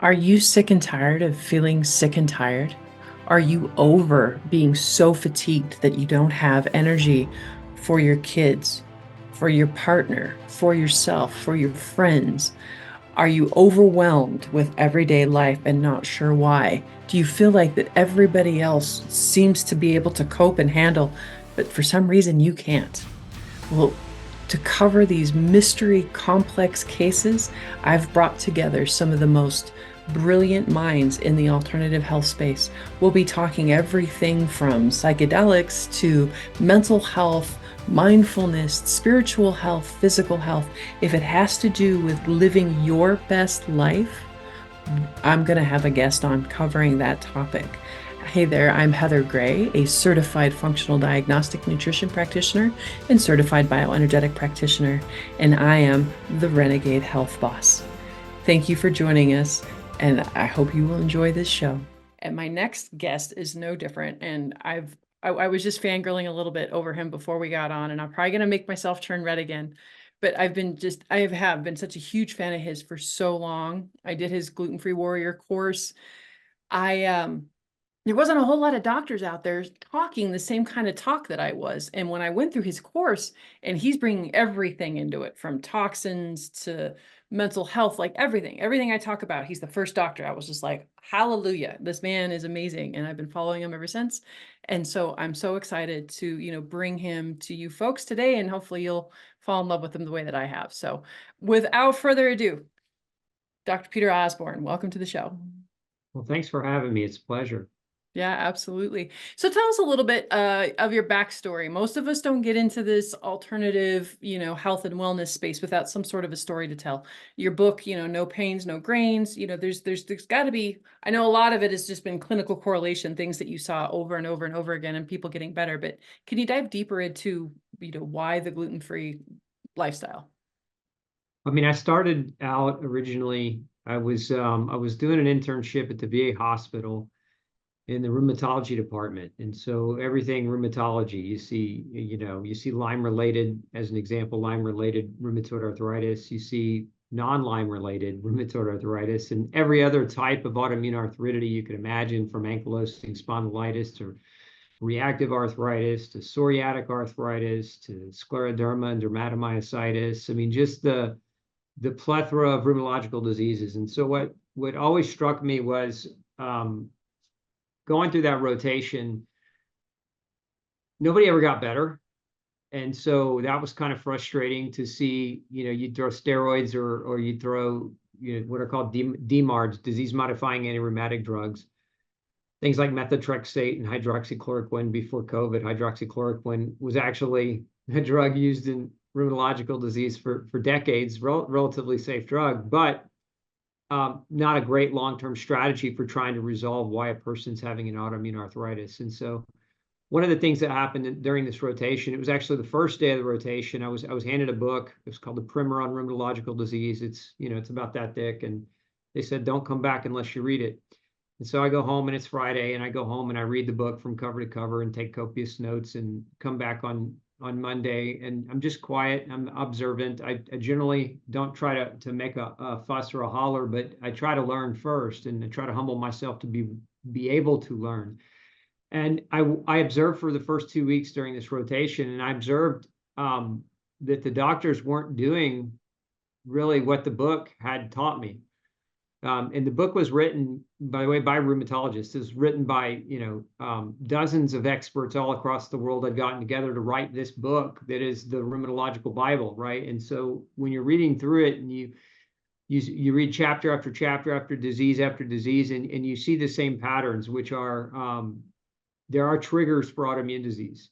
Are you sick and tired of feeling sick and tired? Are you over being so fatigued that you don't have energy for your kids, for your partner, for yourself, for your friends? Are you overwhelmed with everyday life and not sure why? Do you feel like that everybody else seems to be able to cope and handle, but for some reason you can't? Well, to cover these mystery complex cases, I've brought together some of the most brilliant minds in the alternative health space. We'll be talking everything from psychedelics to mental health, mindfulness, spiritual health, physical health. If it has to do with living your best life, I'm going to have a guest on covering that topic. Hey there, I'm Heather Gray, a certified functional diagnostic nutrition practitioner and certified bioenergetic practitioner, and I am the Renegade Health Boss. Thank you for joining us, and I hope you will enjoy this show. And my next guest is no different, and I was just fangirling a little bit over him before we got on, and I'm probably going to make myself turn red again. But I have been such a huge fan of his for so long. I did his Gluten-Free Warrior course. I there wasn't a whole lot of doctors out there talking the same kind of talk that I was. And when I went through his course, and he's bringing everything into it, from toxins to mental health, like everything I talk about, he's the first doctor. I was just like, hallelujah, this man is amazing. And I've been following him ever since. And so I'm so excited to, bring him to you folks today, and hopefully you'll fall in love with him the way that I have. So without further ado, Dr. Peter Osborne, welcome to the show. Well, thanks for having me. It's a pleasure. Yeah, absolutely. So tell us a little bit of your backstory. Most of us don't get into this alternative, health and wellness space without some sort of a story to tell. Your book, No Pains, No Grains, there's got to be, I know a lot of it has just been clinical correlation, things that you saw over and over and over again and people getting better. But can you dive deeper into, why the gluten-free lifestyle? I mean, I started out originally, I was doing an internship at the VA hospital in the rheumatology department. And so everything rheumatology, you see Lyme related, as an example, Lyme related rheumatoid arthritis, you see non-Lyme related rheumatoid arthritis, and every other type of autoimmune arthritis you could imagine, from ankylosing spondylitis to reactive arthritis to psoriatic arthritis to scleroderma and dermatomyositis. I mean, just the plethora of rheumatological diseases. And so what always struck me was, going through that rotation, nobody ever got better. And so that was kind of frustrating to see. You'd throw steroids or you'd throw what are called DMARDs, disease modifying anti-rheumatic drugs, things like methotrexate and hydroxychloroquine. Before COVID, hydroxychloroquine was actually a drug used in rheumatological disease for decades, relatively safe drug, but not a great long-term strategy for trying to resolve why a person's having an autoimmune arthritis. And so one of the things that happened during this rotation, it was actually the first day of the rotation, I was handed a book. It was called The Primer on Rheumatological Disease. It's about that thick, and they said, don't come back unless you read it. And so I go home, and it's Friday, and I go home and I read the book from cover to cover and take copious notes, and come back on Monday, and I'm just quiet. I'm observant. I generally don't try to make a fuss or a holler, but I try to learn first, and I try to humble myself to be able to learn. And I observed for the first 2 weeks during this rotation, and I observed that the doctors weren't doing really what the book had taught me. And the book was written, by the way, by rheumatologists. It was written by, dozens of experts all across the world had gotten together to write this book that is the rheumatological Bible, right? And so when you're reading through it, and you read chapter after chapter after disease, and you see the same patterns, which are, there are triggers for autoimmune disease.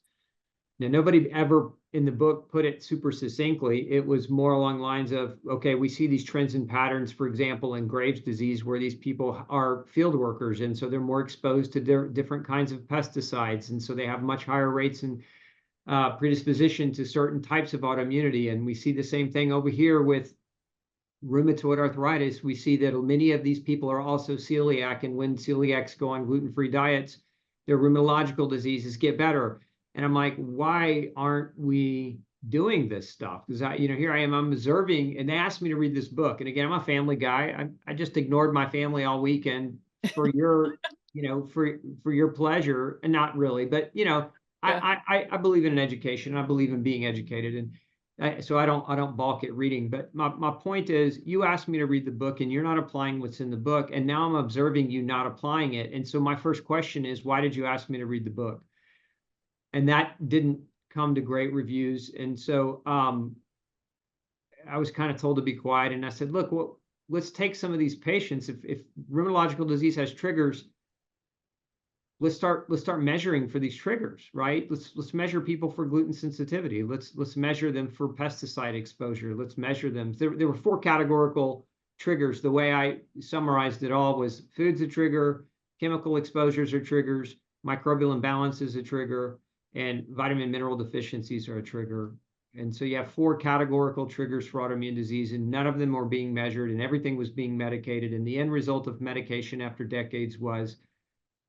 Now, nobody ever in the book put it super succinctly. It was more along the lines of, okay, we see these trends and patterns, for example, in Graves' disease, where these people are field workers, and so they're more exposed to different kinds of pesticides, and so they have much higher rates and predisposition to certain types of autoimmunity. And we see the same thing over here with rheumatoid arthritis. We see that many of these people are also celiac, and when celiacs go on gluten-free diets, their rheumatological diseases get better. And I'm like, why aren't we doing this stuff because here I am, I'm observing, and they asked me to read this book. And again, I'm a family guy. I just ignored my family all weekend for your, for your pleasure, and not really, but Yeah. I believe in education. I believe in being educated, and so I don't balk at reading. But my point is, you asked me to read the book, and you're not applying what's in the book, and now I'm observing you not applying it. And so my first question is, why did you ask me to read the book? And that didn't come to great reviews. And so I was kind of told to be quiet. And I said, look, well, let's take some of these patients. If rheumatological disease has triggers, let's start measuring for these triggers, right? Let's measure people for gluten sensitivity. Let's measure them for pesticide exposure. Let's measure them. There were 4 categorical triggers. The way I summarized it all was food's a trigger, chemical exposures are triggers, microbial imbalance is a trigger, and vitamin mineral deficiencies are a trigger. And so you have 4 categorical triggers for autoimmune disease, and none of them were being measured, and everything was being medicated. And the end result of medication after decades was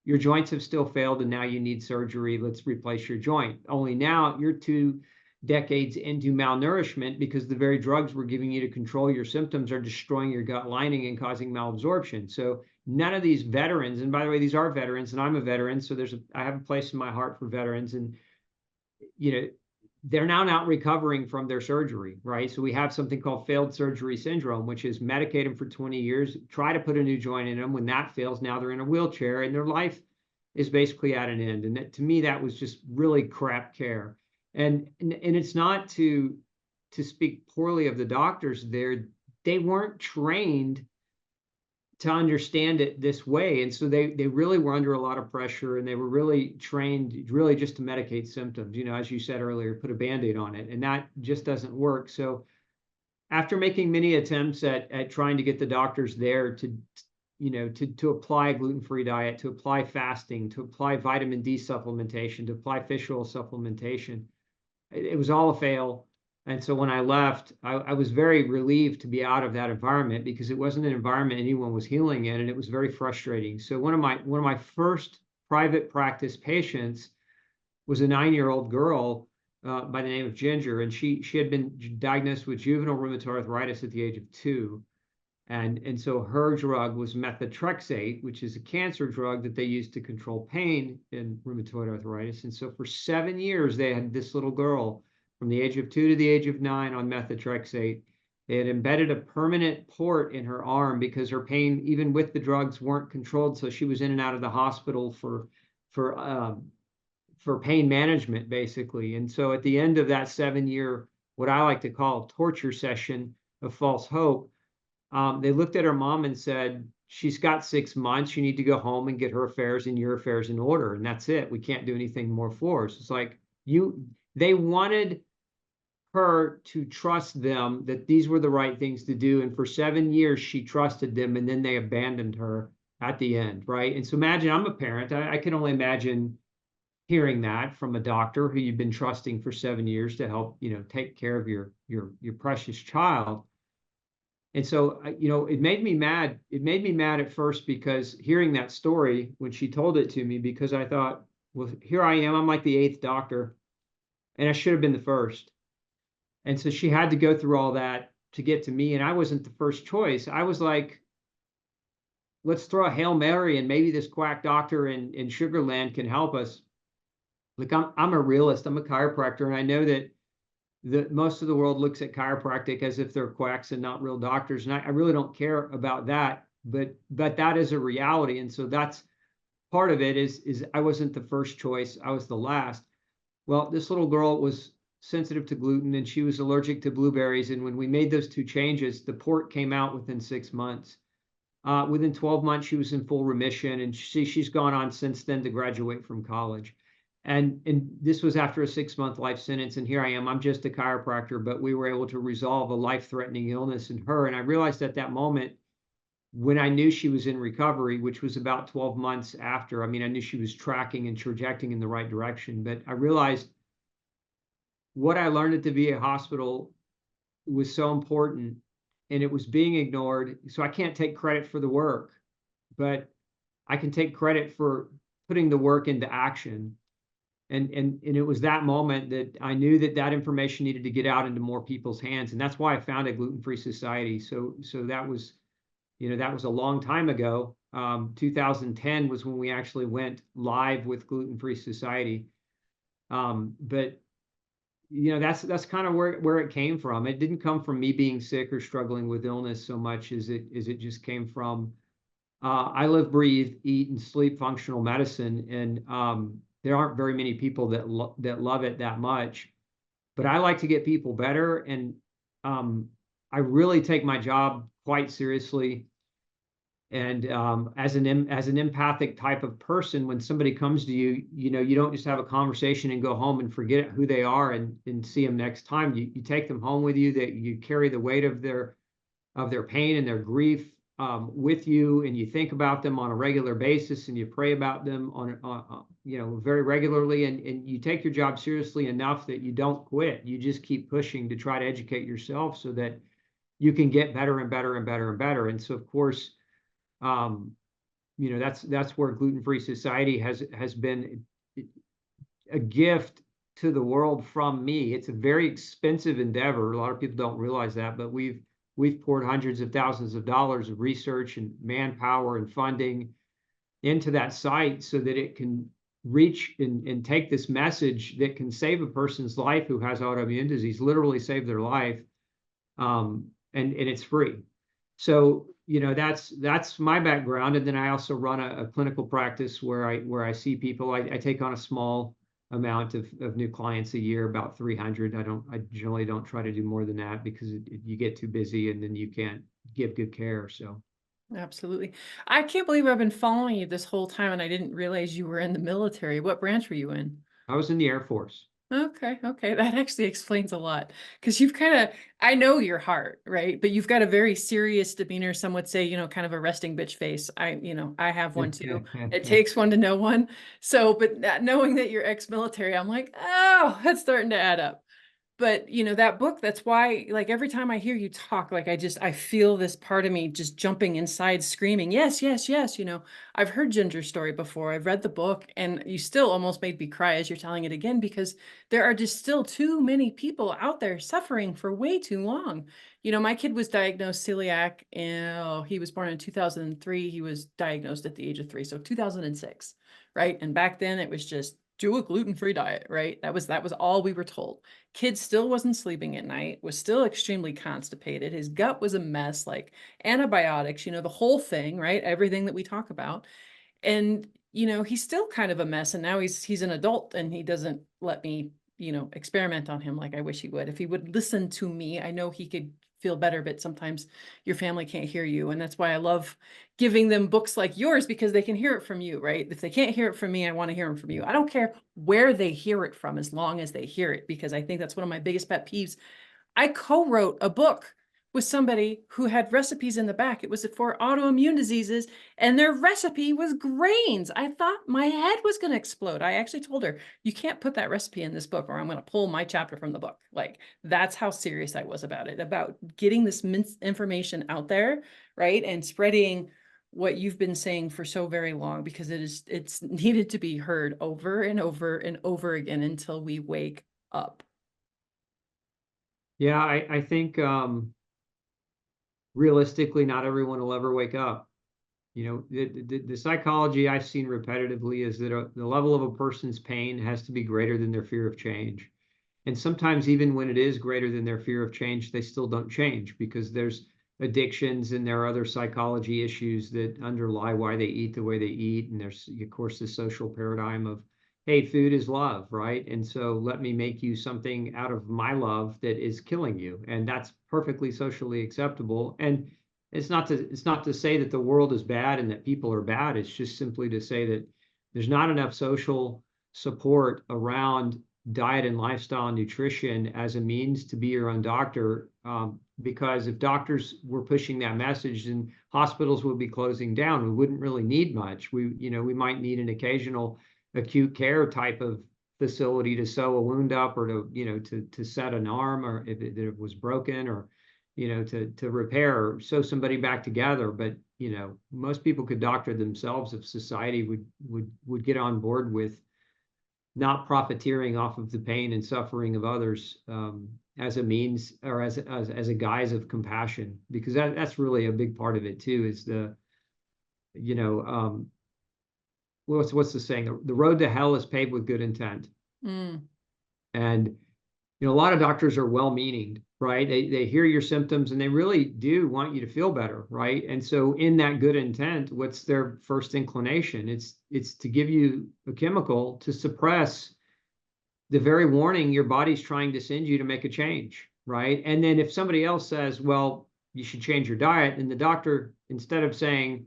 your joints have still failed, and now you need surgery. Let's replace your joint. Only now you're 2 decades into malnourishment because the very drugs we're giving you to control your symptoms are destroying your gut lining and causing malabsorption. So none of these veterans, and by the way, these are veterans, and I'm a veteran, so I have a place in my heart for veterans, and they're now not recovering from their surgery, right? So we have something called failed surgery syndrome, which is medicate them for 20 years, try to put a new joint in them. When that fails, now they're in a wheelchair and their life is basically at an end. And to me, that was just really crap care. And it's not to speak poorly of the doctors there. They weren't trained to understand it this way. And so they really were under a lot of pressure, and they were really trained really just to medicate symptoms, as you said earlier, put a Band-Aid on it. And that just doesn't work. So after making many attempts at trying to get the doctors there to apply a gluten-free diet, to apply fasting, to apply vitamin D supplementation, to apply fish oil supplementation, it was all a fail. And so when I left, I was very relieved to be out of that environment because it wasn't an environment anyone was healing in, and it was very frustrating. So one of my first private practice patients was a 9-year-old girl by the name of Ginger, and she had been diagnosed with juvenile rheumatoid arthritis at the age of 2. And so her drug was methotrexate, which is a cancer drug that they use to control pain in rheumatoid arthritis. And so for 7 years, they had this little girl from the age of 2 to the age of 9 on methotrexate. They had embedded a permanent port in her arm because her pain, even with the drugs, weren't controlled. So she was in and out of the hospital for pain management, basically. And so at the end of that 7-year, what I like to call torture session of false hope, they looked at her mom and said, she's got 6 months. You need to go home and get her affairs and your affairs in order. And that's it. We can't do anything more for her. So it's like they wanted her to trust them that these were the right things to do. And for 7 years, she trusted them, and then they abandoned her at the end, right? And so imagine, I'm a parent. I can only imagine hearing that from a doctor who you've been trusting for 7 years to help, take care of your precious child. And so, it made me mad. It made me mad at first because hearing that story when she told it to me, because I thought, well, here I am, I'm like the 8th doctor, and I should have been the first. And so she had to go through all that to get to me, and I wasn't the first choice. I was like, let's throw a Hail Mary, and maybe this quack doctor in Sugarland can help us. Look, I'm a realist. I'm a chiropractor, and I know that most of the world looks at chiropractic as if they're quacks and not real doctors. And I really don't care about that, but that is a reality. And so that's part of it is I wasn't the first choice. I was the last. Well, this little girl was sensitive to gluten, and she was allergic to blueberries. And when we made those 2 changes, the port came out within 6 months. Within 12 months, she was in full remission, and she's gone on since then to graduate from college. And this was after a 6-month life sentence. And here I am, I'm just a chiropractor, but we were able to resolve a life-threatening illness in her. And I realized at that moment, when I knew she was in recovery, which was about 12 months after, I knew she was tracking and trajecting in the right direction, but I realized what I learned at the VA hospital was so important, and it was being ignored. So I can't take credit for the work, but I can take credit for putting the work into action. and it was that moment that I knew that that information needed to get out into more people's hands, and that's why I founded Gluten-Free Society. So that was, that was a long time ago. 2010 was when we actually went live with Gluten-Free Society. But that's kind of where it came from. It didn't come from me being sick or struggling with illness so much as it just came from I live, breathe, eat, and sleep functional medicine, and there aren't very many people that love it that much. But I like to get people better, and I really take my job quite seriously. And as an empathic type of person, when somebody comes to you, you don't just have a conversation and go home and forget who they are and see them next time. You take them home with you, that you carry the weight of their pain and their grief with you, and you think about them on a regular basis, and you pray about them very regularly, and you take your job seriously enough that you don't quit. You just keep pushing to try to educate yourself so that you can get better and better and better and better. And so, of course, that's where Gluten-Free Society has been a gift to the world from me. It's a very expensive endeavor. A lot of people don't realize that, but we've poured hundreds of thousands of dollars of research and manpower and funding into that site so that it can reach and take this message that can save a person's life who has autoimmune disease, literally save their life, and it's free. So that's my background, and then I also run a clinical practice where I see people. I take on a small amount of new clients a year, about 300. I generally don't try to do more than that because you get too busy and then you can't give good care. So Absolutely. I can't believe I've been following you this whole time and I didn't realize you were in the military. What branch were you in? I was in the Air Force. Okay, that actually explains a lot because you've I know your heart, right? But you've got a very serious demeanor. Some would say, kind of a resting bitch face. I have one too. It takes one to know one. So, but knowing that you're ex-military, I'm like, oh, that's starting to add up. But that book, that's why, like, every time I hear you talk, like, I feel this part of me just jumping inside screaming, yes, yes, yes. I've heard Ginger's story before. I've read the book, and you still almost made me cry as you're telling it again, because there are just still too many people out there suffering for way too long. My kid was diagnosed celiac, and he was born in 2003. He was diagnosed at the age of 3, so 2006, right? And back then it was just do a gluten-free diet, right? That was all we were told. Kid still wasn't sleeping at night, was still extremely constipated. His gut was a mess, like antibiotics, the whole thing, right? Everything that we talk about. And, he's still kind of a mess. And now he's an adult and he doesn't let me, experiment on him like I wish he would. If he would listen to me, I know he could feel better, but sometimes your family can't hear you. And that's why I love giving them books like yours, because they can hear it from you, right? If they can't hear it from me, I want to hear them from you. I don't care where they hear it from, as long as they hear it, because I think that's one of my biggest pet peeves. I co-wrote a book with somebody who had recipes in the back. It was for autoimmune diseases, and their recipe was grains. I thought my head was going to explode. I actually told her, you can't put that recipe in this book or I'm going to pull my chapter from the book. Like, that's how serious I was about it, about getting this information out there, right? And spreading what you've been saying for so very long, because it's needed to be heard over and over and over again until we wake up. Yeah, I think realistically, not everyone will ever wake up. The psychology I've seen repetitively is that the level of a person's pain has to be greater than their fear of change. And sometimes even when it is greater than their fear of change, they still don't change because there's addictions and there are other psychology issues that underlie why they eat the way they eat. And there's, of course, the social paradigm of, hey, food is love, right? And so let me make you something out of my love that is killing you. And that's perfectly socially acceptable. And it's not to say that the world is bad and that people are bad. It's just simply to say that there's not enough social support around diet and lifestyle and nutrition as a means to be your own doctor. Because if doctors were pushing that message, then hospitals would be closing down. We wouldn't really need much. We might need an occasional acute care type of facility to sew a wound up, or to set an arm, or if it was broken, or to repair or sew somebody back together. But most people could doctor themselves if society would get on board with not profiteering off of the pain and suffering of others as a means or as a guise of compassion, because that's really a big part of it too, is the, you know, what's the saying? The road to hell is paved with good intent. And, you know, a lot of doctors are well-meaning, right? They hear your symptoms and they really do want you to feel better, right? And so in that good intent, what's their first inclination? It's to give you a chemical to suppress the very warning your body's trying to send you to make a change, right? And then if somebody else says, well, you should change your diet, and the doctor, instead of saying,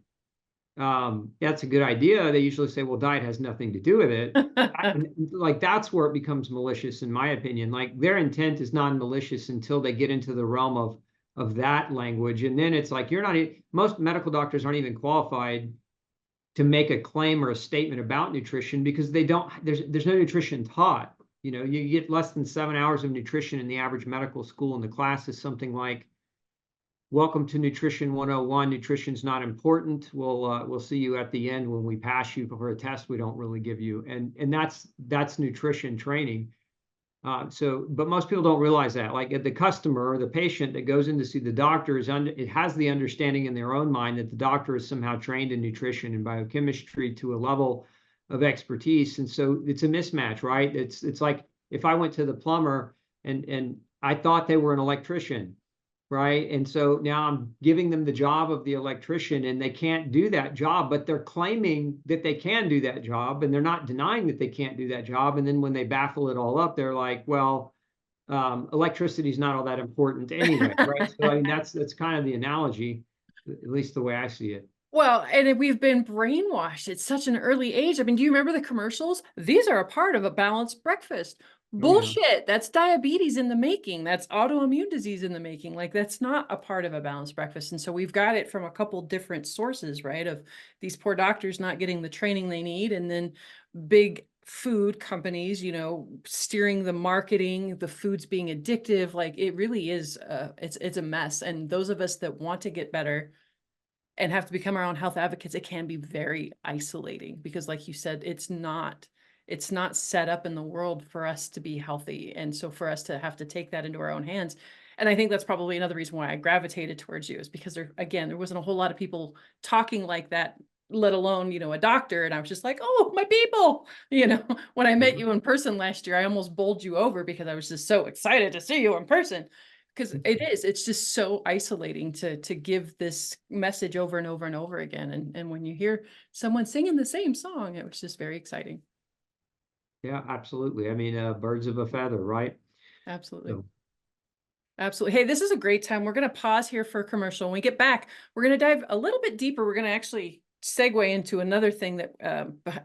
that's a good idea, they usually say, well, diet has nothing to do with it. Like, that's where it becomes malicious, in my opinion. Like, their intent is not malicious until they get into the realm of that language. And then it's like, most medical doctors aren't even qualified to make a claim or a statement about nutrition, because there's no nutrition taught. You know, you get less than 7 hours of nutrition in the average medical school, and the class is something like, welcome to Nutrition 101. Nutrition's not important. We'll see you at the end when we pass you for a test we don't really give you. And that's nutrition training. But most people don't realize that. Like, the customer or the patient that goes in to see the doctor it has the understanding in their own mind that the doctor is somehow trained in nutrition and biochemistry to a level of expertise. And so it's a mismatch, right? It's like if I went to the plumber and I thought they were an electrician, right? And so now I'm giving them the job of the electrician, and they can't do that job, but they're claiming that they can do that job, and they're not denying that they can't do that job. And then when they baffle it all up, they're like, well, electricity is not all that important anyway, right? So I mean, that's kind of the analogy, at least the way I see it. Well, and we've been brainwashed at such an early age. I mean, do you remember the commercials? These are a part of a balanced breakfast. Bullshit. Yeah. That's diabetes in the making. That's autoimmune disease in the making. Like, that's not a part of a balanced breakfast. And so we've got it from a couple different sources, right? Of these poor doctors not getting the training they need, and then big food companies, you know, steering the marketing, the foods being addictive. Like, it really is, it's a mess. And those of us that want to get better and have to become our own health advocates, it can be very isolating, because like you said, it's not set up in the world for us to be healthy. And so for us to have to take that into our own hands. And I think that's probably another reason why I gravitated towards you, is because there wasn't a whole lot of people talking like that, let alone, you know, a doctor. And I was just like, oh, my people, you know, when I met you in person last year, I almost bowled you over because I was just so excited to see you in person. Because it's just so isolating to give this message over and over and over again. And when you hear someone singing the same song, it was just very exciting. Yeah, absolutely. I mean, birds of a feather, right? Absolutely. So. Absolutely. Hey, this is a great time. We're going to pause here for a commercial. When we get back, we're going to dive a little bit deeper. We're going to actually segue into another thing that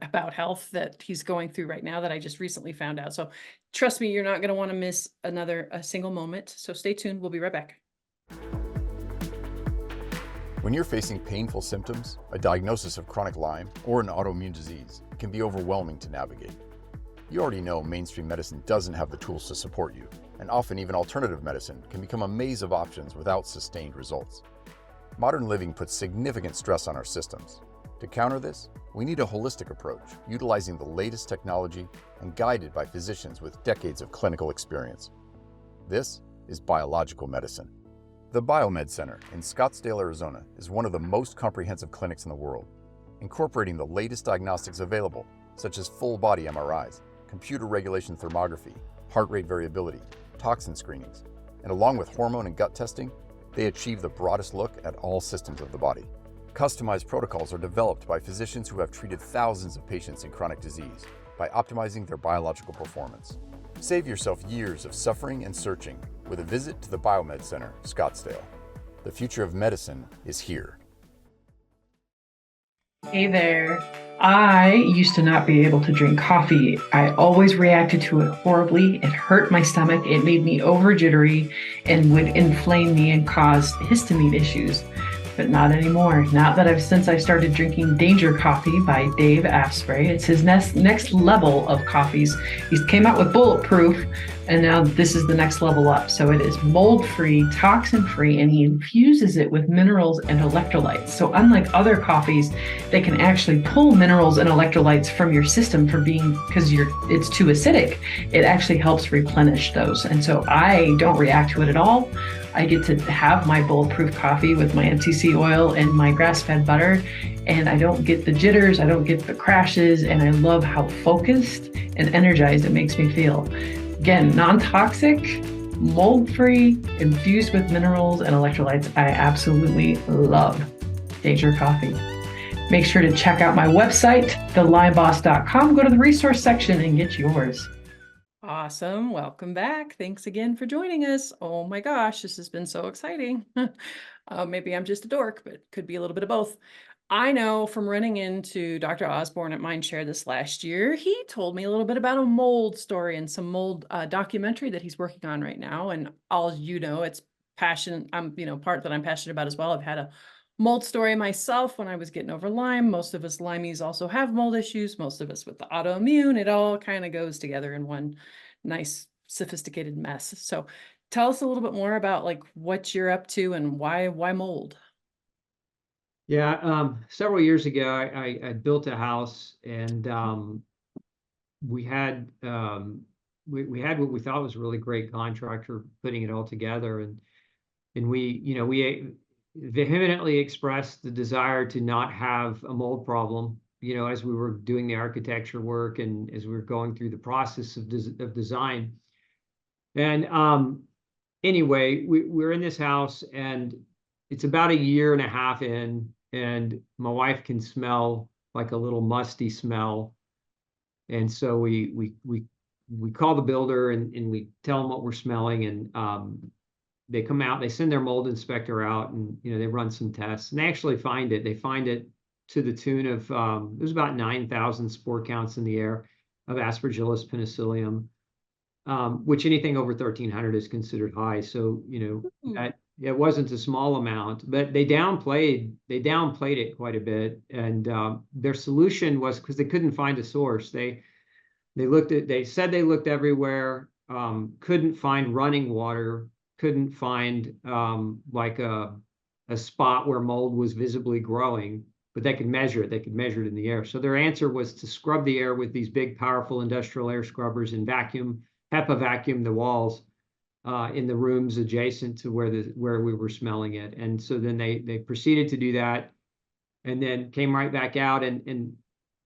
about health that he's going through right now that I just recently found out. So trust me, you're not going to want to miss a single moment. So stay tuned. We'll be right back. When you're facing painful symptoms, a diagnosis of chronic Lyme, or an autoimmune disease, it can be overwhelming to navigate. You already know mainstream medicine doesn't have the tools to support you, and often even alternative medicine can become a maze of options without sustained results. Modern living puts significant stress on our systems. To counter this, we need a holistic approach, utilizing the latest technology and guided by physicians with decades of clinical experience. This is biological medicine. The Biomed Center in Scottsdale, Arizona is one of the most comprehensive clinics in the world, incorporating the latest diagnostics available, such as full-body MRIs, computer regulation thermography, heart rate variability, toxin screenings, and along with hormone and gut testing, they achieve the broadest look at all systems of the body. Customized protocols are developed by physicians who have treated thousands of patients in chronic disease by optimizing their biological performance. Save yourself years of suffering and searching with a visit to the Biomed Center, Scottsdale. The future of medicine is here. Hey there. I used to not be able to drink coffee. I always reacted to it horribly. It hurt my stomach. It made me over jittery and would inflame me and cause histamine issues. but not anymore. Not that since I started drinking Danger Coffee by Dave Asprey. It's his next level of coffees. He came out with Bulletproof, and now this is the next level up. So it is mold-free, toxin-free, and he infuses it with minerals and electrolytes. So unlike other coffees, they can actually pull minerals and electrolytes from your system because it's too acidic. It actually helps replenish those. And so I don't react to it at all. I get to have my bulletproof coffee with my MCC oil and my grass-fed butter, and I don't get the jitters, I don't get the crashes, and I love how focused and energized it makes me feel. Again, non-toxic, mold-free, infused with minerals and electrolytes. I absolutely love Danger Coffee. Make sure to check out my website, thelimeBoss.com. Go to the resource section and get yours. Awesome. Welcome back. Thanks again for joining us. Oh my gosh, this has been so exciting. Maybe I'm just a dork, but could be a little bit of both. I know from running into Dr. Osborne at Mindshare this last year, he told me a little bit about a mold story and some mold documentary that he's working on right now. And it's passion. Part that I'm passionate about as well. I've had a mold story myself when I was getting over Lyme. Most of us Lymies also have mold issues. Most of us with the autoimmune. It all kind of goes together in one nice, sophisticated mess. So tell us a little bit more about like what you're up to and why mold. Yeah, several years ago, I built a house, and we had we had what we thought was a really great contractor putting it all together, and we vehemently expressed the desire to not have a mold problem, as we were doing the architecture work and as we were going through the process of design. And anyway, we're in this house, and it's about a year and a half in, and my wife can smell like a little musty smell. And so we call the builder, and we tell them what we're smelling, and they come out, they send their mold inspector out, and they run some tests, and they actually find it. They find it to the tune of there's about 9,000 spore counts in the air of Aspergillus penicillium, which anything over 1,300 is considered high. So that it wasn't a small amount, but they downplayed it quite a bit. And their solution was, because they couldn't find a source. They said they looked everywhere, couldn't find running water, couldn't find like a spot where mold was visibly growing, but they could measure it. They could measure it in the air. So their answer was to scrub the air with these big, powerful industrial air scrubbers and HEPA vacuum the walls in the rooms adjacent to where we were smelling it. And so then they proceeded to do that, and then came right back out, and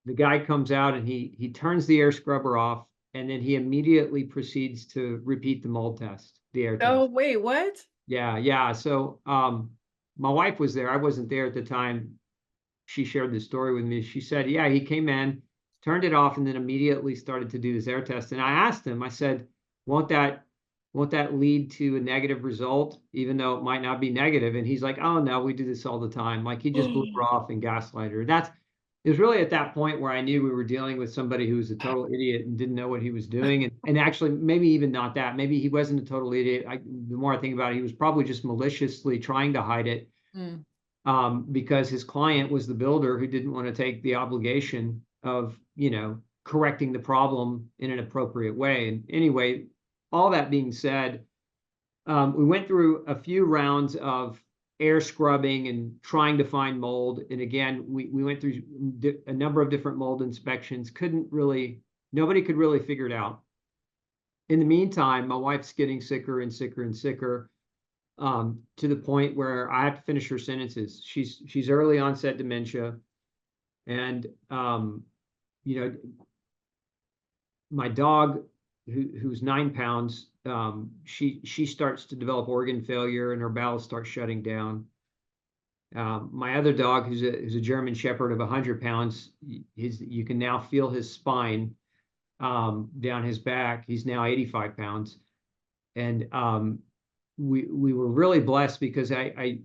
the guy comes out, and he turns the air scrubber off, and then he immediately proceeds to repeat the mold test, the air test. Oh, wait, what? Yeah. So my wife was there. I wasn't there at the time she shared this story with me. She said, yeah, he came in, turned it off, and then immediately started to do this air test. And I asked him, I said, won't that lead to a negative result, even though it might not be negative? And he's like, oh no, we do this all the time. Like, he just blew her off and gaslighted her. It was really at that point where I knew we were dealing with somebody who was a total idiot and didn't know what he was doing. And actually, maybe even not that. Maybe he wasn't a total idiot. The more I think about it, he was probably just maliciously trying to hide it, because his client was the builder who didn't want to take the obligation of, correcting the problem in an appropriate way. And anyway, all that being said, we went through a few rounds of air scrubbing and trying to find mold. And again, we went through a number of different mold inspections. Nobody could really figure it out. In the meantime, my wife's getting sicker and sicker and sicker, to the point where I have to finish her sentences. She's early onset dementia. And, my dog, who's 9 pounds, she starts to develop organ failure, and her bowels start shutting down. My other dog, who's a German Shepherd of 100 pounds, you can now feel his spine down his back. He's now 85 pounds. And we were really blessed, because I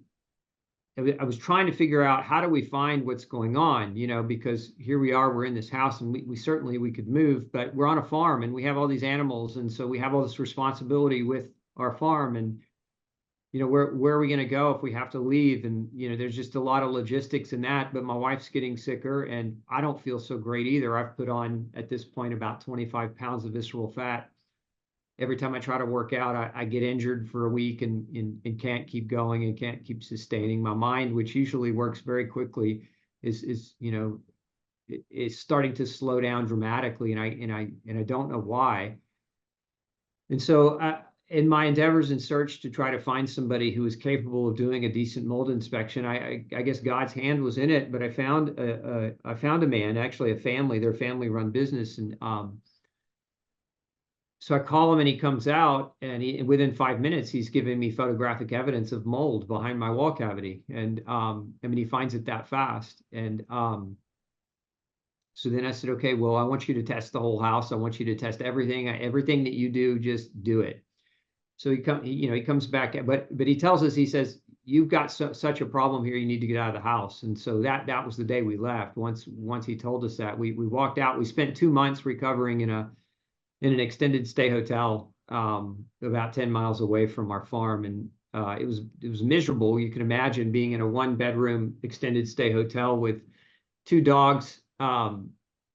was trying to figure out, how do we find what's going on, because here we are, we're in this house, and we certainly could move, but we're on a farm, and we have all these animals, and so we have all this responsibility with our farm. And where are we going to go if we have to leave? And, there's just a lot of logistics in that, but my wife's getting sicker and I don't feel so great either. I've put on at this point about 25 pounds of visceral fat. Every time I try to work out, I get injured for a week and can't keep going and can't keep sustaining. My mind, which usually works very quickly, is starting to slow down dramatically, and I don't know why. And so in my endeavors and search to try to find somebody who is capable of doing a decent mold inspection, I guess God's hand was in it, but I found a man, actually a family, their family run business. And so I call him and he comes out, and within 5 minutes, he's giving me photographic evidence of mold behind my wall cavity. And he finds it that fast. And so then I said, okay, well, I want you to test the whole house. I want you to test everything that you do, just do it. So he comes back, but he tells us, he says, you've got such a problem here, you need to get out of the house. And so that was the day we left. Once he told us that, we walked out. We spent 2 months recovering in an extended stay hotel about 10 miles away from our farm. And it was miserable. You can imagine being in a 1-bedroom extended stay hotel with 2 dogs, and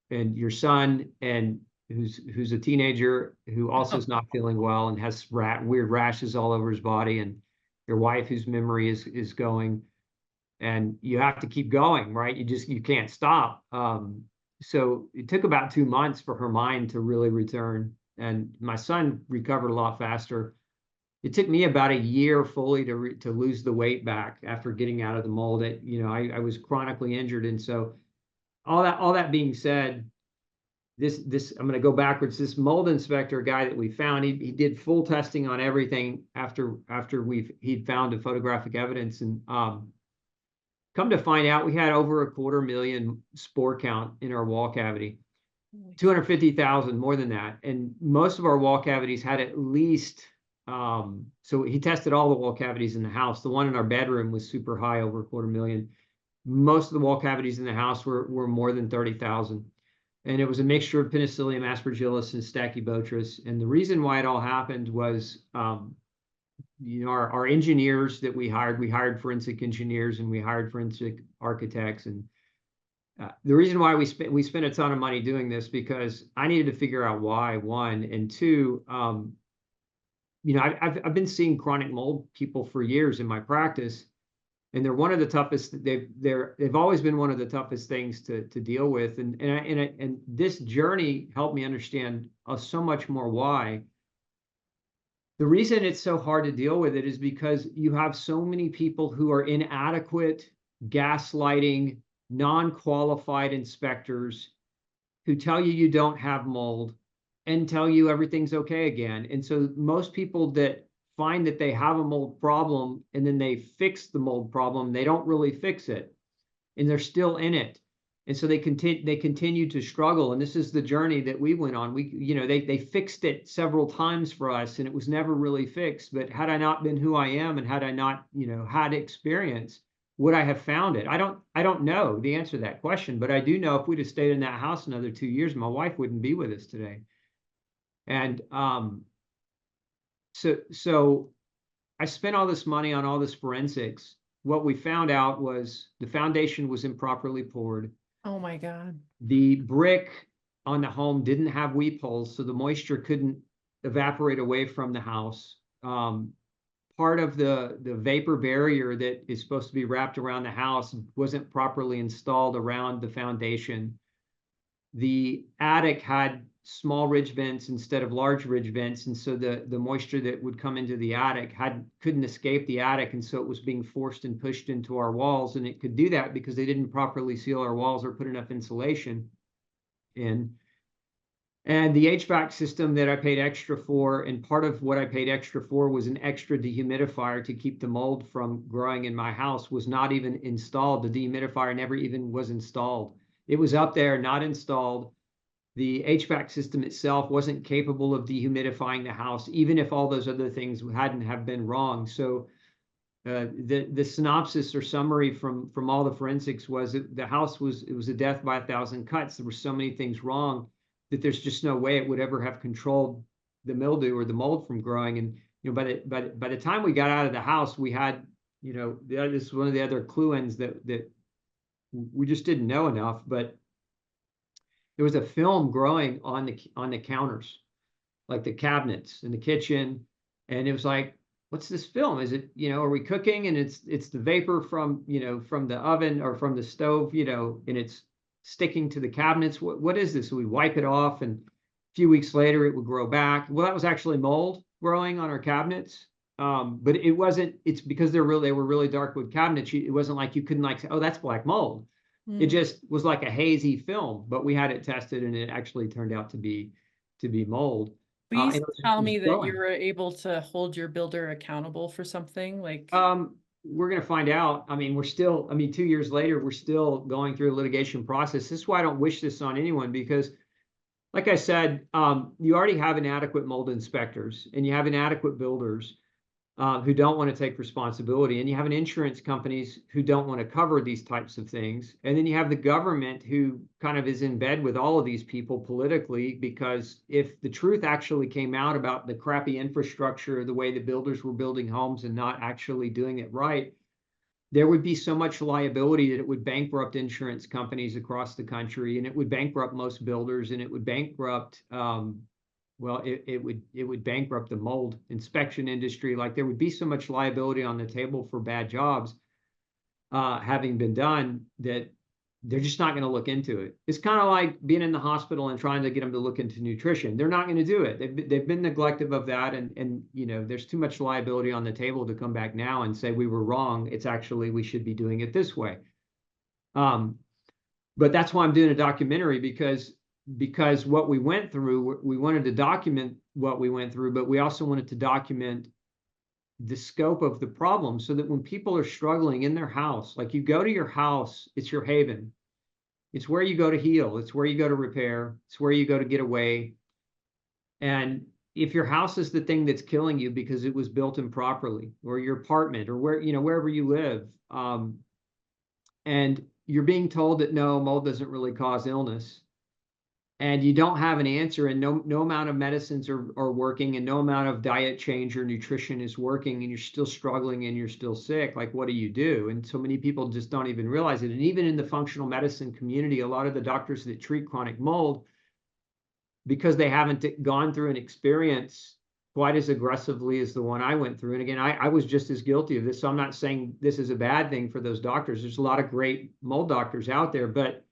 your son, and who's a teenager who also is not feeling well and has weird rashes all over his body, and your wife whose memory is going, and you have to keep going, right? You can't stop. So it took about 2 months for her mind to really return, and my son recovered a lot faster. It took me about a year fully to lose the weight back after getting out of the mold. I was chronically injured, and so all that being said, this I'm going to go backwards. This mold inspector guy that we found, he did full testing on everything after he'd found the photographic evidence, and come to find out, we had over 250,000 spore count in our wall cavity, 250,000, more than that, and most of our wall cavities had at least. So he tested all the wall cavities in the house. The one in our bedroom was super high, over 250,000. Most of the wall cavities in the house were more than 30,000. And it was a mixture of Penicillium, Aspergillus, and Stachybotrys. And the reason why it all happened was, our engineers that we hired forensic engineers, and we hired forensic architects. And the reason why we spent a ton of money doing this, because I needed to figure out why, one, and two, I've been seeing chronic mold people for years in my practice, and they're one of the toughest. They've always been one of the toughest things to deal with, and this journey helped me understand so much more why. The reason it's so hard to deal with it is because you have so many people who are inadequate, gaslighting, non-qualified inspectors who tell you don't have mold and tell you everything's okay again. And so most people that find that they have a mold problem and then they fix the mold problem, they don't really fix it, and they're still in it. And so they continue to struggle. And this is the journey that we went on. They fixed it several times for us, and it was never really fixed. But had I not been who I am, and had I not, had experience, would I have found it? I don't know the answer to that question, but I do know if we'd have stayed in that house another 2 years, my wife wouldn't be with us today. And so I spent all this money on all this forensics. What we found out was the foundation was improperly poured. Oh my God. The brick on the home didn't have weep holes, so the moisture couldn't evaporate away from the house. Part of the vapor barrier that is supposed to be wrapped around the house wasn't properly installed around the foundation. The attic had small ridge vents instead of large ridge vents, and so the moisture that would come into the attic couldn't escape the attic, and so it was being forced and pushed into our walls. And it could do that because they didn't properly seal our walls or put enough insulation in. And the HVAC system that I paid extra for, and part of what I paid extra for was an extra dehumidifier to keep the mold from growing in my house, was not even installed. The dehumidifier never even was installed. It was up there, not installed. The HVAC system itself wasn't capable of dehumidifying the house, even if all those other things hadn't have been wrong. So the synopsis or summary from all the forensics was that the house was a death by 1,000 cuts. There were so many things wrong that there's just no way it would ever have controlled the mildew or the mold from growing. And by the time we got out of the house, we had, this is one of the other clue-ins that we just didn't know enough, but there was a film growing on the counters, like the cabinets in the kitchen. And it was like, what's this film? Is it, are we cooking? And it's the vapor from, from the oven or from the stove, and it's sticking to the cabinets. What is this? So we wipe it off, and a few weeks later it would grow back. Well, that was actually mold growing on our cabinets. But it wasn't, it's because they were really dark wood cabinets. It wasn't like you couldn't say, oh, that's black mold. It just was like a hazy film, but we had it tested and it actually turned out to be mold. Please tell me that growing. you were able to hold your builder accountable for something like. We're going to find out. I mean, 2 years later, we're still going through a litigation process. This is why I don't wish this on anyone, because like I said, you already have inadequate mold inspectors and you have inadequate builders who don't want to take responsibility, and you have an insurance companies who don't want to cover these types of things, and then you have the government who kind of is in bed with all of these people politically, because if the truth actually came out about the crappy infrastructure, the way the builders were building homes and not actually doing it right, there would be so much liability that it would bankrupt insurance companies across the country, and it would bankrupt most builders, and it would bankrupt it would bankrupt the mold inspection industry. Like, there would be so much liability on the table for bad jobs having been done that they're just not going to look into it. It's kind of like being in the hospital and trying to get them to look into nutrition. They're not going to do it. They've been neglective of that, and there's too much liability on the table to come back now and say we were wrong. It's actually, we should be doing it this way. But that's why I'm doing a documentary, because what we went through, we wanted to document what we went through, but we also wanted to document the scope of the problem, so that when people are struggling in their house, like, you go to your house, it's your haven. It's where you go to heal. It's where you go to repair. It's where you go to get away. And if your house is the thing that's killing you because it was built improperly, or your apartment, or wherever you live, and you're being told that no, mold doesn't really cause illness, and you don't have an answer, and no amount of medicines are working, and no amount of diet change or nutrition is working, and you're still struggling and you're still sick, like, what do you do? And so many people just don't even realize it. And even in the functional medicine community, a lot of the doctors that treat chronic mold, because they haven't gone through an experience quite as aggressively as the one I went through. And again, I was just as guilty of this, so I'm not saying this is a bad thing for those doctors. There's a lot of great mold doctors out there, but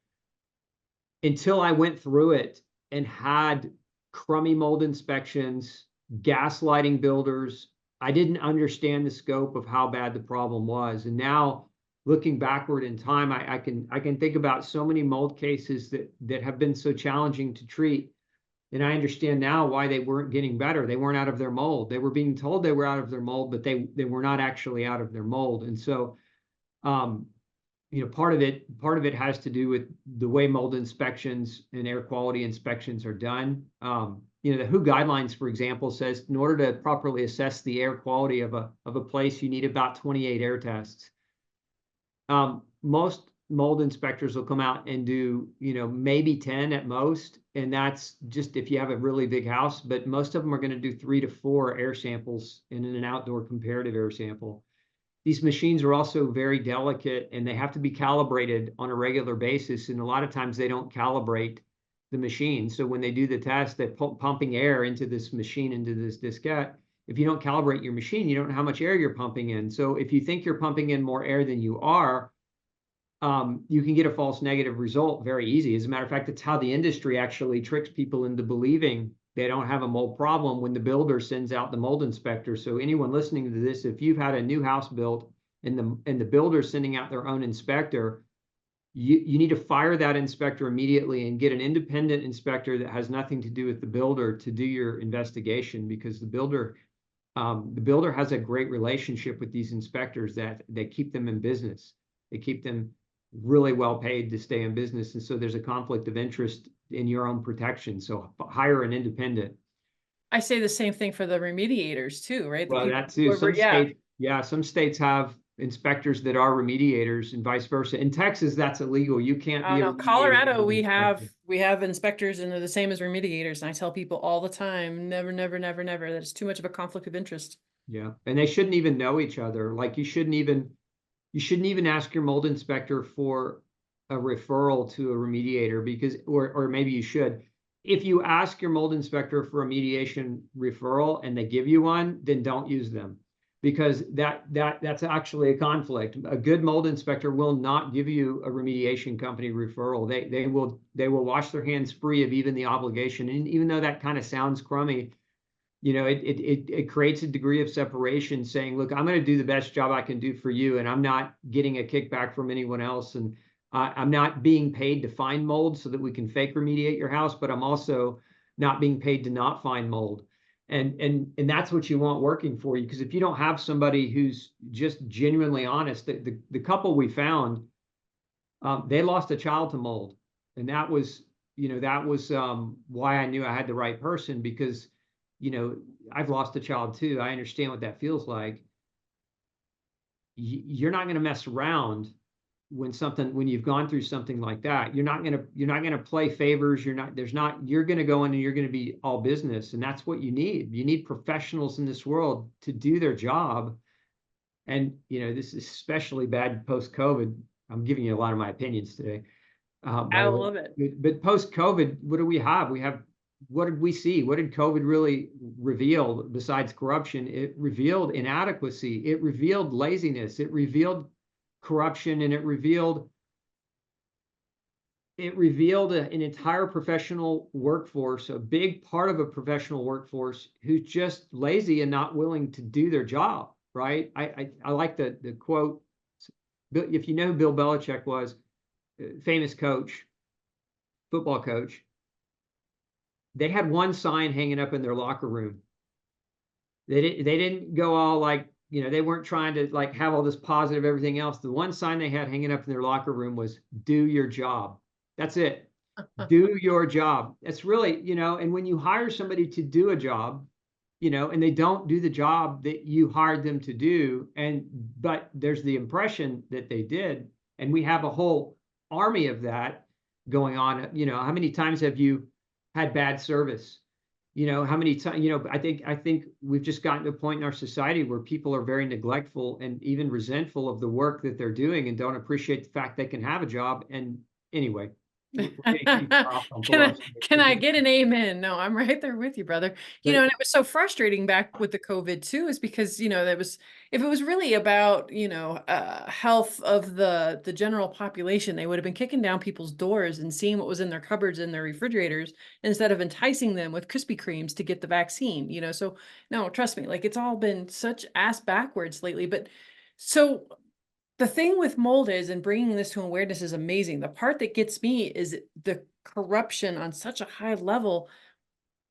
until I went through it and had crummy mold inspections, gaslighting builders, I didn't understand the scope of how bad the problem was. And now, looking backward in time, I can think about so many mold cases that have been so challenging to treat. And I understand now why they weren't getting better. They weren't out of their mold. They were being told they were out of their mold, but they were not actually out of their mold. And so, part of it has to do with the way mold inspections and air quality inspections are done. The WHO guidelines, for example, says in order to properly assess the air quality of a place, you need about 28 air tests. Most mold inspectors will come out and do, maybe 10 at most, and that's just if you have a really big house. But most of them are going to do 3 to 4 air samples in an outdoor comparative air sample. These machines are also very delicate, and they have to be calibrated on a regular basis. And a lot of times they don't calibrate the machine. So when they do the test, they're pumping air into this machine, into this diskette. If you don't calibrate your machine, you don't know how much air you're pumping in. So if you think you're pumping in more air than you are, you can get a false negative result very easy. As a matter of fact, it's how the industry actually tricks people into believing they don't have a mold problem when the builder sends out the mold inspector. So anyone listening to this, if you've had a new house built and the builder sending out their own inspector, you need to fire that inspector immediately and get an independent inspector that has nothing to do with the builder to do your investigation, because the builder has a great relationship with these inspectors that they keep them in business. They keep them really well paid to stay in business. And so there's a conflict of interest in your own protection. So hire an independent. I say the same thing for the remediators too, right? Well, that too. Some states have inspectors that are remediators and vice versa. In Texas, that's illegal. You can't Oh be a no, remediator and Colorado, an inspector. we have inspectors and they're the same as remediators. And I tell people all the time, never, never, never, never, that it's too much of a conflict of interest. Yeah, and they shouldn't even know each other. Like you shouldn't even ask your mold inspector for a referral to a remediator because, or maybe you should. If you ask your mold inspector for a mediation referral and they give you one, then don't use them because that's actually a conflict. A good mold inspector will not give you a remediation company referral. They will wash their hands free of even the obligation. And even though that kind of sounds crummy, it creates a degree of separation saying, look, I'm going to do the best job I can do for you. And I'm not getting a kickback from anyone else. And I'm not being paid to find mold so that we can fake remediate your house, but I'm also not being paid to not find mold. And that's what you want working for you. Because if you don't have somebody who's just genuinely honest, the couple we found, they lost a child to mold. And that was why I knew I had the right person because I've lost a child too. I understand what that feels like. You're not going to mess around when you've gone through something like that. You're not going to play favors. You're going to go in and you're going to be all business. And that's what you need. You need professionals in this world to do their job. And, this is especially bad post-COVID. I'm giving you a lot of my opinions today. By I the way. love it. But post-COVID, what do we have? What did we see? What did COVID really reveal besides corruption? It revealed inadequacy. It revealed laziness. It revealed corruption, and it revealed an entire professional workforce, a big part of a professional workforce who's just lazy and not willing to do their job, right? I like the quote. If you know who Bill Belichick was, famous coach, football coach, they had one sign hanging up in their locker room. They didn't go all like, they weren't trying to like have all this positive everything else. The one sign they had hanging up in their locker room was "Do your job." That's it. Do your job. That's really, and when you hire somebody to do a job, and they don't do the job that you hired them to do, but there's the impression that they did, and we have a whole army of that going on. How many times have you had bad service? How many times, I think we've just gotten to a point in our society where people are very neglectful and even resentful of the work that they're doing and don't appreciate the fact they can have a job. And anyway, Can I get an amen? No, I'm right there with you, brother. And it was so frustrating back with the COVID too, is because, if it was really about, health of the general population, they would have been kicking down people's doors and seeing what was in their cupboards and their refrigerators instead of enticing them with Krispy Kremes to get the vaccine, so no, trust me, like it's all been such ass backwards lately. But so the thing with mold is, and bringing this to awareness is amazing. The part that gets me is the corruption on such a high level.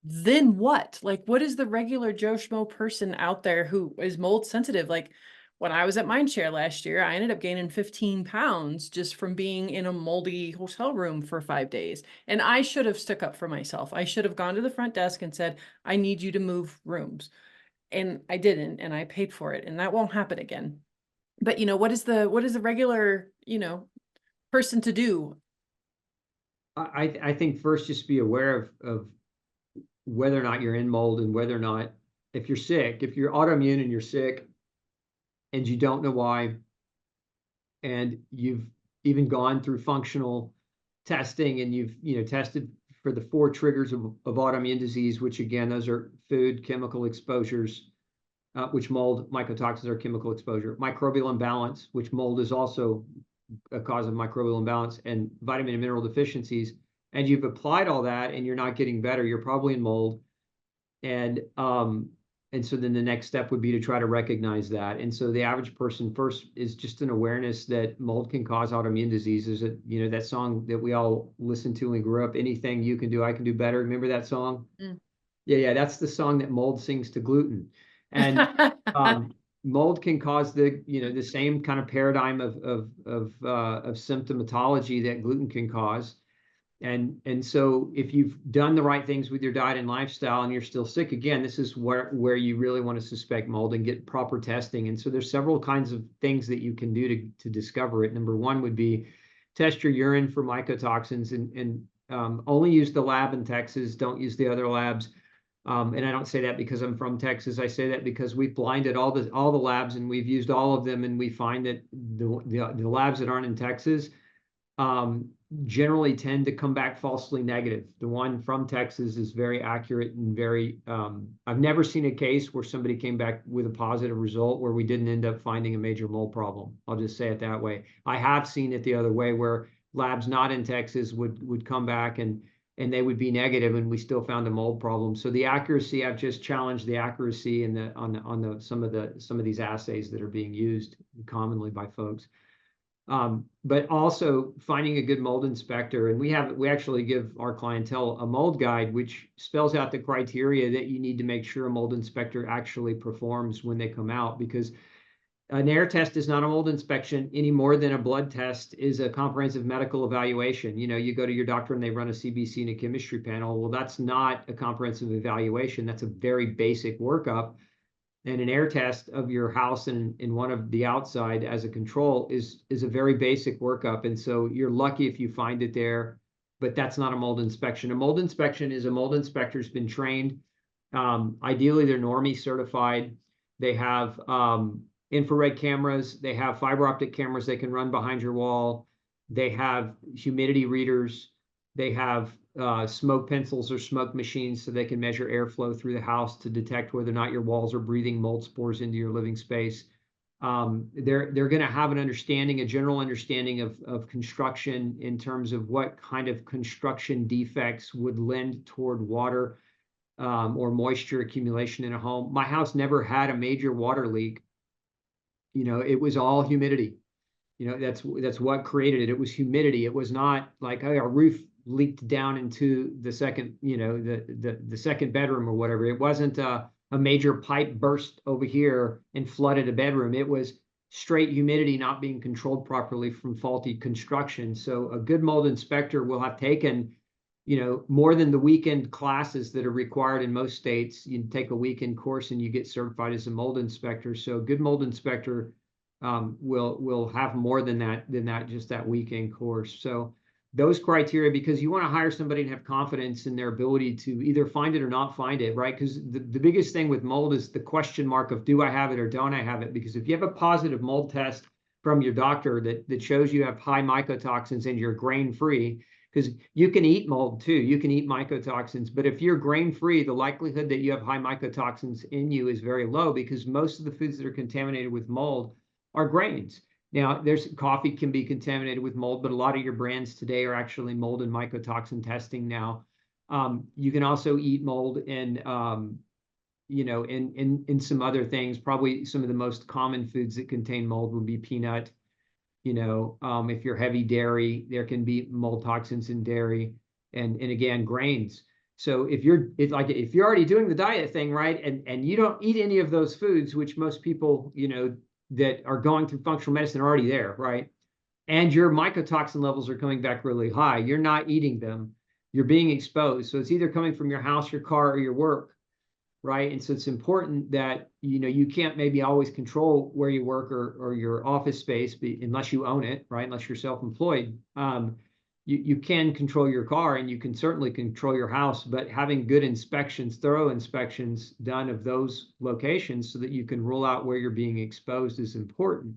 Then what? Like, what is the regular Joe Schmo person out there who is mold sensitive? Like, when I was at Mindshare last year, I ended up gaining 15 pounds just from being in a moldy hotel room for 5 days. And I should have stuck up for myself. I should have gone to the front desk and said, I need you to move rooms. And I didn't, and I paid for it. And that won't happen again. But what is the regular, person to do? I think first just be aware of whether or not you're in mold and whether or not, if you're sick, if you're autoimmune and you're sick and you don't know why, and you've even gone through functional testing and you've tested for the 4 triggers of autoimmune disease, which again, those are food, chemical exposures, which mold, mycotoxins are chemical exposure, microbial imbalance, which mold is also a cause of microbial imbalance, and vitamin and mineral deficiencies, and you've applied all that and you're not getting better, you're probably in mold. And so then the next step would be to try to recognize that. And so the average person first is just an awareness that mold can cause autoimmune diseases. That song that we all listened to when we grew up, anything you can do, I can do better. Remember that song? Mm. Yeah, that's the song that mold sings to gluten. And mold can cause the same kind of paradigm of symptomatology that gluten can cause. And so if you've done the right things with your diet and lifestyle and you're still sick, again, this is where you really want to suspect mold and get proper testing. And so there's several kinds of things that you can do to discover it. Number one would be test your urine for mycotoxins and only use the lab in Texas. Don't use the other labs. And I don't say that because I'm from Texas. I say that because we've blinded all the labs and we've used all of them, and we find that the labs that aren't in Texas generally tend to come back falsely negative. The one from Texas is very accurate and very, I've never seen a case where somebody came back with a positive result where we didn't end up finding a major mold problem. I'll just say it that way. I have seen it the other way where labs not in Texas would come back and they would be negative and we still found a mold problem. So the accuracy, I've just challenged the accuracy in on some of these assays that are being used commonly by folks. But also finding a good mold inspector. And we actually give our clientele a mold guide, which spells out the criteria that you need to make sure a mold inspector actually performs when they come out, because an air test is not a mold inspection any more than a blood test is a comprehensive medical evaluation. You know, you go to your doctor and they run a CBC and a chemistry panel. Well, that's not a comprehensive evaluation. That's a very basic workup. And an air test of your house and in one of the outside as a control is a very basic workup. And so you're lucky if you find it there, but that's not a mold inspection. A mold inspection is a mold inspector's been trained. Ideally, they're normie certified. They have infrared cameras. They have fiber optic cameras they can run behind your wall. They have humidity readers. They have smoke pencils or smoke machines so they can measure airflow through the house to detect whether or not your walls are breathing mold spores into your living space. They're going to have a general understanding of construction in terms of what kind of construction defects would lend toward water or moisture accumulation in a home. My house never had a major water leak. You know, it was all humidity. You know, that's what created it. It was humidity. It was not like, oh, our roof leaked down into the second, you know, the second bedroom or whatever. It wasn't a major pipe burst over here and flooded a bedroom. It was straight humidity not being controlled properly from faulty construction. So a good mold inspector will have taken, you know, more than the weekend classes that are required in most states. You take a weekend course and you get certified as a mold inspector. So a good mold inspector will have more than that just that weekend course. So those criteria, because you want to hire somebody and have confidence in their ability to either find it or not find it, right? Because the biggest thing with mold is the question mark of, do I have it or don't I have it? Because if you have a positive mold test from your doctor that shows you have high mycotoxins and you're grain-free, because you can eat mold too, you can eat mycotoxins, but if you're grain-free, the likelihood that you have high mycotoxins in you is very low, because most of the foods that are contaminated with mold are grains. Now, coffee can be contaminated with mold, but a lot of your brands today are actually mold and mycotoxin testing now. You can also eat mold in, you know, in some other things. Probably some of the most common foods that contain mold would be peanut. You know, if you're heavy dairy, there can be mold toxins in dairy, and again, grains. So if you're already doing the diet thing, right, and you don't eat any of those foods, which most people, you know, that are going through functional medicine are already there, right? And your mycotoxin levels are coming back really high. You're not eating them. You're being exposed. So it's either coming from your house, your car, or your work, right? And so it's important that, you know, you can't maybe always control where you work or your office space unless you own it, right? Unless you're self-employed. You can control your car and you can certainly control your house, but having good inspections, thorough inspections done of those locations so that you can rule out where you're being exposed is important.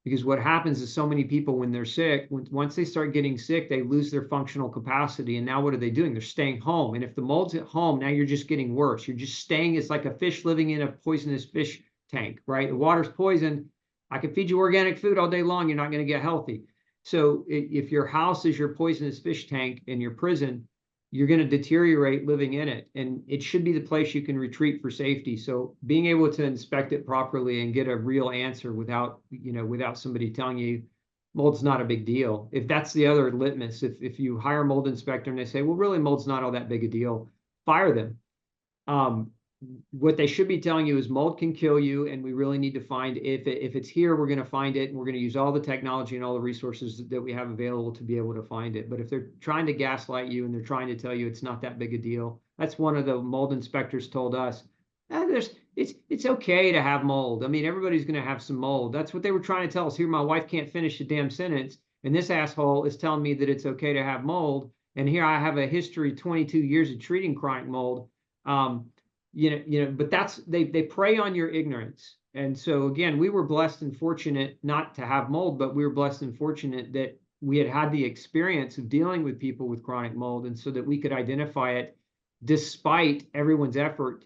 Because what happens is so many people, when they're sick, once they start getting sick, they lose their functional capacity. And now what are they doing? They're staying home. And if the mold's at home, now you're just getting worse. You're just staying. It's like a fish living in a poisonous fish tank, right? The water's poisoned. I can feed you organic food all day long. You're not going to get healthy. So if your house is your poisonous fish tank and your prison, you're going to deteriorate living in it. And it should be the place you can retreat for safety. So being able to inspect it properly and get a real answer without somebody telling you mold's not a big deal. If that's the other litmus, if you hire a mold inspector and they say, well, really mold's not all that big a deal, fire them. what they should be telling you is mold can kill you, and we really need to find, if it's here, we're going to find it, and we're going to use all the technology and all the resources that we have available to be able to find it. But if they're trying to gaslight you and they're trying to tell you it's not that big a deal, that's one of the mold inspectors told us. It's okay to have mold. I mean, everybody's going to have some mold. That's what they were trying to tell us. Here, my wife can't finish the damn sentence, and this asshole is telling me that it's okay to have mold. And here I have a history, 22 years of treating chronic mold. But that's they prey on your ignorance. And so again, we were blessed and fortunate not to have mold, but we were blessed and fortunate that we had the experience of dealing with people with chronic mold, and so that we could identify it despite everyone's effort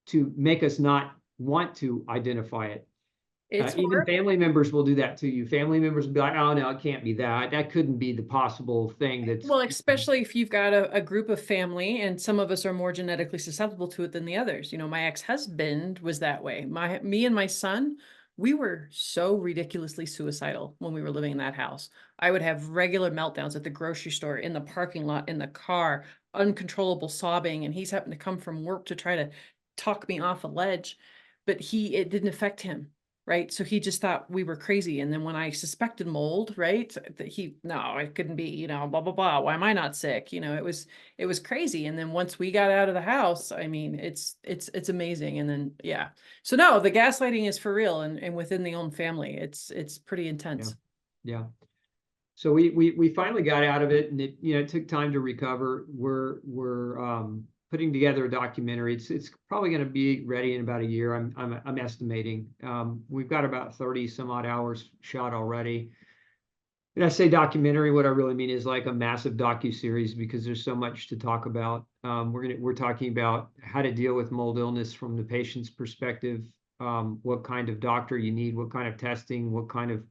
to make us not want to identify it. Even family members will do that to you. Family members will be like, oh, no, it can't be that. That couldn't be the possible thing that's... Well, especially if you've got a group of family, and some of us are more genetically susceptible to it than the others. You know, my ex-husband was that way. Me and my son, we were so ridiculously suicidal when we were living in that house. I would have regular meltdowns at the grocery store, in the parking lot, in the car, uncontrollable sobbing, and he's having to come from work to try to talk me off a ledge. But it didn't affect him. Right. So he just thought we were crazy. And then when I suspected mold, right, no, it couldn't be, blah, blah, blah. Why am I not sick? It was crazy. And then once we got out of the house, I mean, it's amazing. And then, yeah. So no, the gaslighting is for real. And within the own family, it's pretty intense. Yeah. So we finally got out of it, and it took time to recover. We're putting together a documentary. It's probably going to be ready in about a year. I'm estimating. We've got about 30 some odd hours shot already. And I say documentary, what I really mean is like a massive docu-series, because there's so much to talk about. We're talking about how to deal with mold illness from the patient's perspective, what kind of doctor you need, what kind of testing, what kind of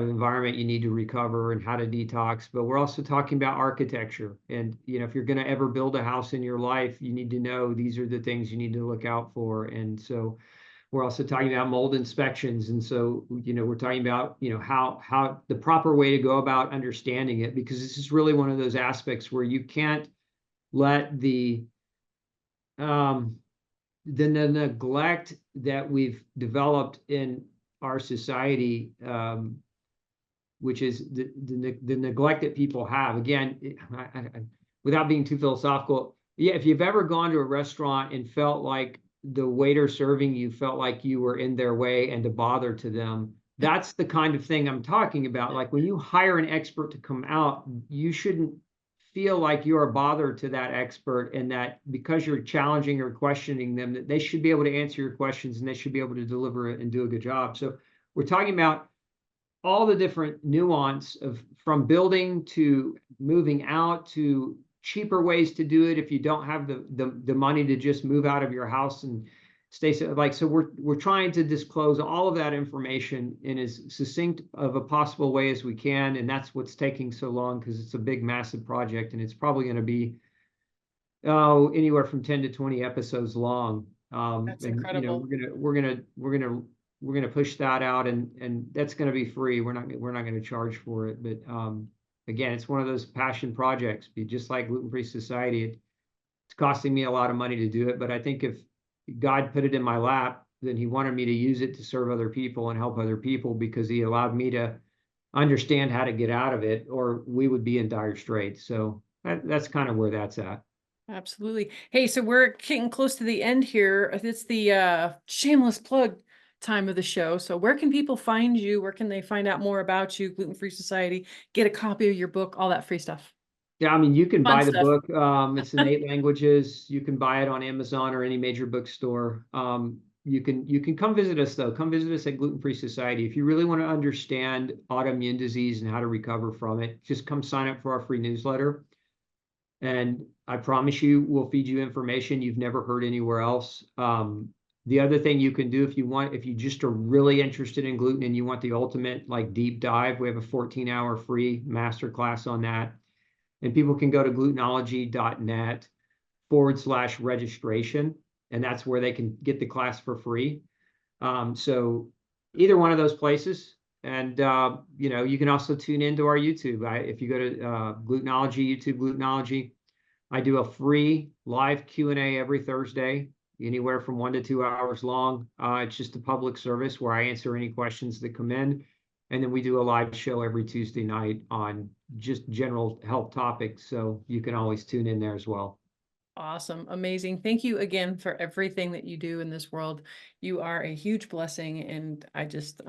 environment you need to recover, and how to detox. But we're also talking about architecture. And, if you're going to ever build a house in your life, you need to know these are the things you need to look out for. And so we're also talking about mold inspections. And so, we're talking about, how the proper way to go about understanding it, because this is really one of those aspects where you can't let the neglect that we've developed in our society, which is the neglect that people have. Again, without being too philosophical, yeah, if you've ever gone to a restaurant and felt like the waiter serving you felt like you were in their way and a bother to them, that's the kind of thing I'm talking about. Like, when you hire an expert to come out, you shouldn't feel like you're a bother to that expert, and that because you're challenging or questioning them, that they should be able to answer your questions, and they should be able to deliver it and do a good job. So we're talking about all the different nuance of, from building to moving out, to cheaper ways to do it if you don't have the money to just move out of your house and stay. So we're trying to disclose all of that information in as succinct of a possible way as we can, and that's what's taking so long, because it's a big, massive project, and it's probably going to be anywhere from 10 to 20 episodes long. That's incredible. We're gonna push that out, and that's going to be free. We're not going to charge for it, but again, it's one of those passion projects. Just like Gluten-Free Society, it's costing me a lot of money to do it, but I think if God put it in my lap, then he wanted me to use it to serve other people and help other people, because he allowed me to understand how to get out of it, or we would be in dire straits. So that's kind of where that's at. Absolutely. Hey, so we're getting close to the end here. It's the shameless plug time of the show. So where can people find you? Where can they find out more about you, Gluten-Free Society, get a copy of your book, all that free stuff? Yeah, I mean, you can Fun buy the stuff. book. It's in 8 languages. You can buy it on Amazon or any major bookstore. You can come visit us, though. Come visit us at Gluten Free Society. If you really want to understand autoimmune disease and how to recover from it, just come sign up for our free newsletter. And I promise you, we'll feed you information you've never heard anywhere else. The other thing you can do, if you just are really interested in gluten and you want the ultimate like deep dive, we have a 14-hour free masterclass on that. And people can go to glutenology.net/registration, and that's where they can get the class for free. So either one of those places. And, you can also tune into our YouTube. If you go to Glutenology, YouTube Glutenology, I do a free live Q&A every Thursday, anywhere from 1 to 2 hours long. It's just a public service where I answer any questions that come in. And then we do a live show every Tuesday night on just general health topics. So you can always tune in there as well. Awesome. Amazing. Thank you again for everything that you do in this world. You are a huge blessing. And I'm just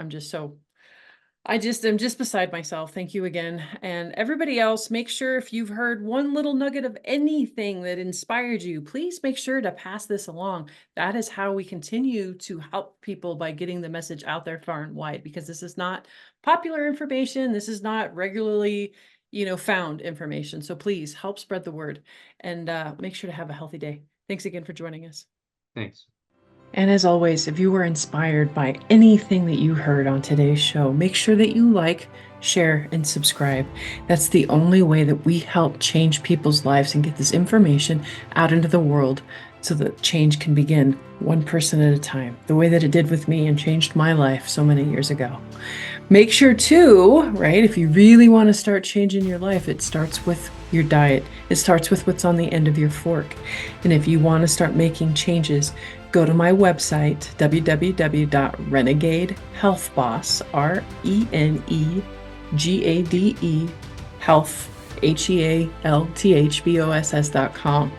beside myself. Thank you again. And everybody else, make sure if you've heard one little nugget of anything that inspired you, please make sure to pass this along. That is how we continue to help people, by getting the message out there far and wide, because this is not popular information. This is not regularly, found information. So please help spread the word, and make sure to have a healthy day. Thanks again for joining us. Thanks. And as always, if you were inspired by anything that you heard on today's show, make sure that you like, share, and subscribe. That's the only way that we help change people's lives and get this information out into the world so that change can begin one person at a time, the way that it did with me and changed my life so many years ago. Make sure too, right, if you really want to start changing your life, it starts with your diet. It starts with what's on the end of your fork. And if you want to start making changes, go to my website, www.renegadehealthboss, RENEGADE, health, HEALTHBOSS.com,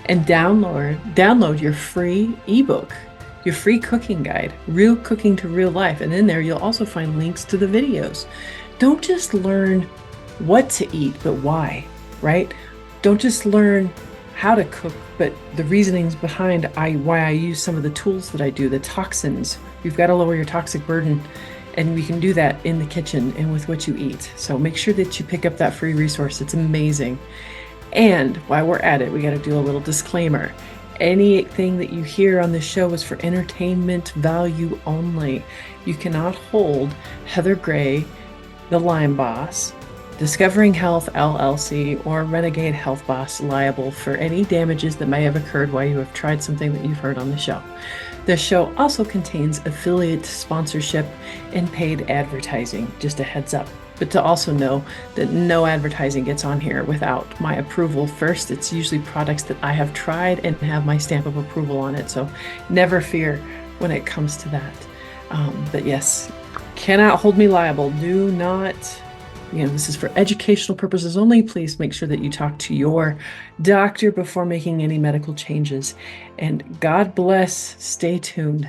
and download your free ebook, your free cooking guide, Real Cooking to Real Life. And in there, you'll also find links to the videos. Don't just learn what to eat, but why, right? Don't just learn how to cook, but the reasonings behind why I use some of the tools that I do, the toxins. You've got to lower your toxic burden, and we can do that in the kitchen and with what you eat. So make sure that you pick up that free resource. It's amazing. And while we're at it, we got to do a little disclaimer. Anything that you hear on this show is for entertainment value only. You cannot hold Heather Gray, the Lyme Boss, Discovering Health LLC, or Renegade Health Boss liable for any damages that may have occurred while you have tried something that you've heard on the show. The show also contains affiliate sponsorship and paid advertising, just a heads up. But to also know that no advertising gets on here without my approval first. It's usually products that I have tried and have my stamp of approval on it. So never fear when it comes to that. But yes, cannot hold me liable. Do not, this is for educational purposes only. Please make sure that you talk to your doctor before making any medical changes. And God bless. Stay tuned.